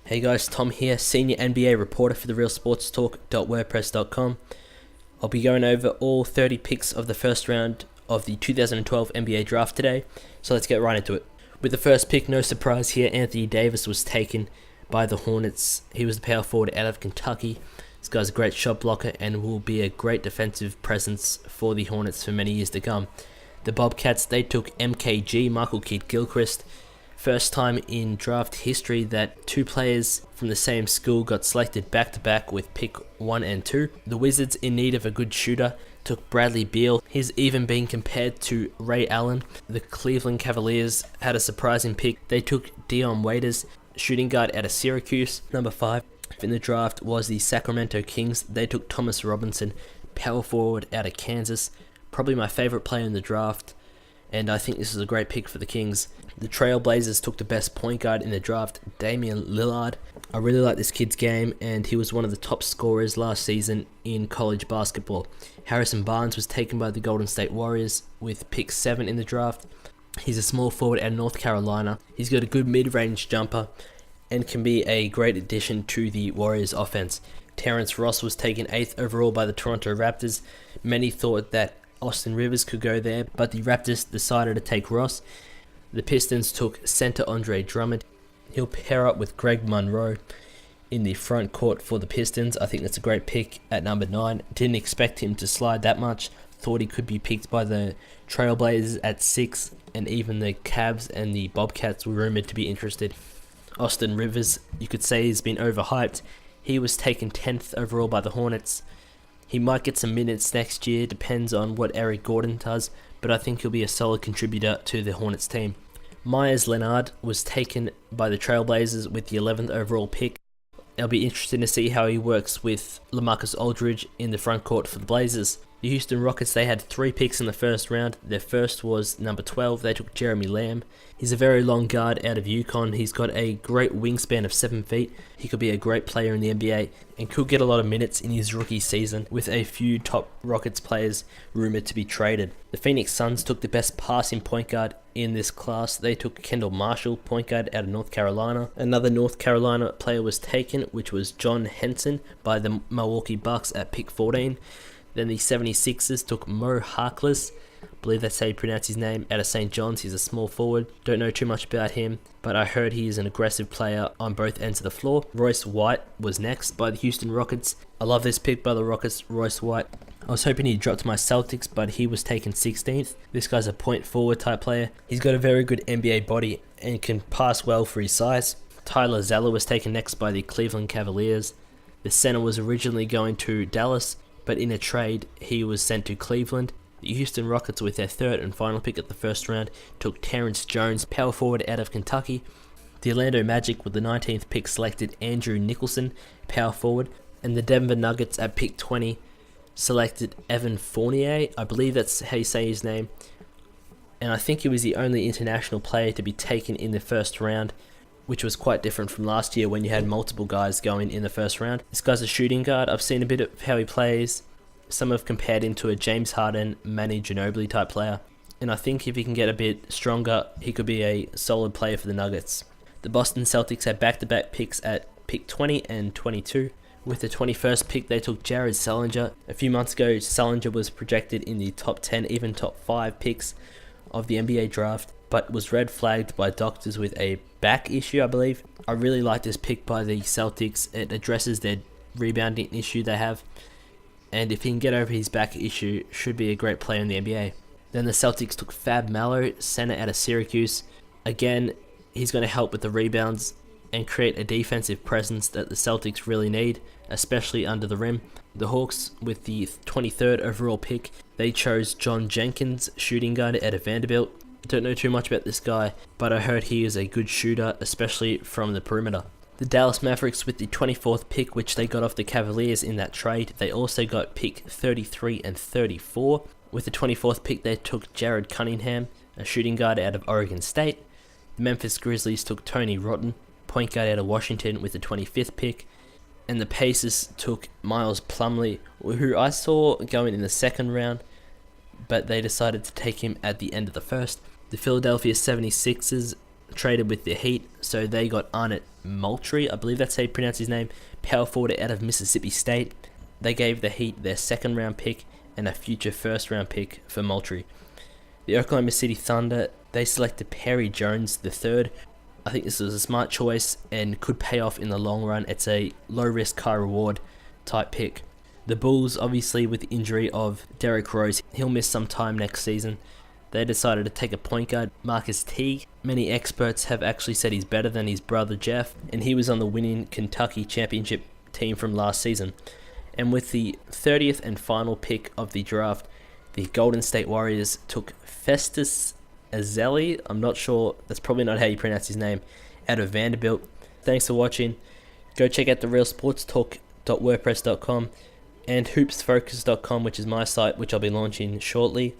Hey guys, Tom here, Senior NBA Reporter for therealsportstalk.wordpress.com. I'll be going over all 30 picks of the first round of the 2012 NBA Draft today, so let's get right into it. With the first pick, no surprise here, Anthony Davis was taken by the Hornets. He was the power forward out of Kentucky. This guy's a great shot blocker and will be a great defensive presence for the Hornets for many years to come. The Bobcats, they took MKG, Michael Kidd-Gilchrist. First time in draft history that two players from the same school got selected back-to-back with pick 1 and 2. The Wizards, in need of a good shooter, took Bradley Beal. He's even been compared to Ray Allen. The Cleveland Cavaliers had a surprising pick. They took Dion Waiters, shooting guard out of Syracuse. Number 5 in the draft was the Sacramento Kings. They took Thomas Robinson, power forward out of Kansas. Probably my favorite player in the draft, and I think this is a great pick for the Kings. The Trailblazers took the best point guard in the draft, Damian Lillard. I really like this kid's game, and he was one of the top scorers last season in college basketball. Harrison Barnes was taken by the Golden State Warriors with pick 7 in the draft. He's a small forward out of North Carolina. He's got a good mid-range jumper and can be a great addition to the Warriors offense. Terrence Ross was taken 8th overall by the Toronto Raptors. Many thought that Austin Rivers could go there, but the Raptors decided to take Ross. The Pistons took center Andre Drummond. He'll pair up with Greg Monroe in the front court for the Pistons. I think that's a great pick at number 9. Didn't expect him to slide that much. Thought he could be picked by the Trailblazers at 6, and even the Cavs and the Bobcats were rumored to be interested. Austin Rivers, you could say he's been overhyped. He was taken 10th overall by the Hornets. He might get some minutes next year, depends on what Eric Gordon does, but I think he'll be a solid contributor to the Hornets team. Myers Leonard was taken by the Trailblazers with the 11th overall pick. It'll be interesting to see how he works with LaMarcus Aldridge in the front court for the Blazers. The Houston Rockets, they had 3 picks in the first round. Their first was number 12. They took Jeremy Lamb. He's a very long guard out of UConn. He's got a great wingspan of 7 feet. He could be a great player in the NBA and could get a lot of minutes in his rookie season, with a few top Rockets players rumored to be traded. The Phoenix Suns took the best passing point guard in this class. They took Kendall Marshall, point guard out of North Carolina. Another North Carolina player was taken, which was John Henson by the Milwaukee Bucks at pick 14. Then the 76ers took Mo Harkless, I believe that's how you pronounce his name, out of St. John's. He's a small forward. Don't know too much about him, but I heard he is an aggressive player on both ends of the floor. Royce White was next by the Houston Rockets. I love this pick by the Rockets, Royce White. I was hoping he'd drop to my Celtics, but he was taken 16th. This guy's a point forward type player. He's got a very good NBA body and can pass well for his size. Tyler Zeller was taken next by the Cleveland Cavaliers. The center was originally going to Dallas, but in a trade, he was sent to Cleveland. The Houston Rockets, with their 3rd and final pick at the first round, took Terrence Jones, power forward out of Kentucky. The Orlando Magic, with the 19th pick, selected Andrew Nicholson, power forward. And the Denver Nuggets at pick 20 selected Evan Fournier. I believe that's how you say his name. And I think he was the only international player to be taken in the first round, which was quite different from last year when you had multiple guys going in the first round. This guy's a shooting guard. I've seen a bit of how he plays. Some have compared him to a James Harden, Manu Ginobili type player. And I think if he can get a bit stronger, he could be a solid player for the Nuggets. The Boston Celtics had back-to-back picks at pick 20 and 22. With the 21st pick, they took Jared Sullinger. A few months ago, Sullinger was projected in the top 10, even top 5 picks of the NBA draft, but was red flagged by doctors with a back issue, I believe. I really like this pick by the Celtics. It addresses their rebounding issue they have, and if he can get over his back issue, should be a great player in the NBA. Then the Celtics took Fab Mallow, center out of Syracuse. Again, he's going to help with the rebounds and create a defensive presence that the Celtics really need, especially under the rim. The Hawks, with the 23rd overall pick, they chose John Jenkins, shooting guard out of Vanderbilt. Don't know too much about this guy, but I heard he is a good shooter, especially from the perimeter. The Dallas Mavericks, with the 24th pick, which they got off the Cavaliers in that trade, they also got pick 33 and 34. With the 24th pick, they took Jared Cunningham, a shooting guard out of Oregon State. The Memphis Grizzlies took Tony Rotten, point guard out of Washington, with the 25th pick. And the Pacers took Miles Plumlee, who I saw going in the 2nd round, but they decided to take him at the end of the 1st. The Philadelphia 76ers traded with the Heat, so they got Arnett Moultrie, I believe that's how you pronounce his name, power forward out of Mississippi State. They gave the Heat their second round pick and a future first round pick for Moultrie. The Oklahoma City Thunder, they selected Perry Jones III. I think this was a smart choice and could pay off in the long run. It's a low risk, high reward type pick. The Bulls, obviously with the injury of Derrick Rose, he'll miss some time next season. They decided to take a point guard, Marcus Teague. Many experts have actually said he's better than his brother Jeff, and he was on the winning Kentucky championship team from last season. And with the 30th and final pick of the draft, the Golden State Warriors took Festus Ezeli, I'm not sure, that's probably not how you pronounce his name, out of Vanderbilt. Thanks for watching. Go check out therealsportstalk.wordpress.com and hoopsfocus.com, which is my site, which I'll be launching shortly.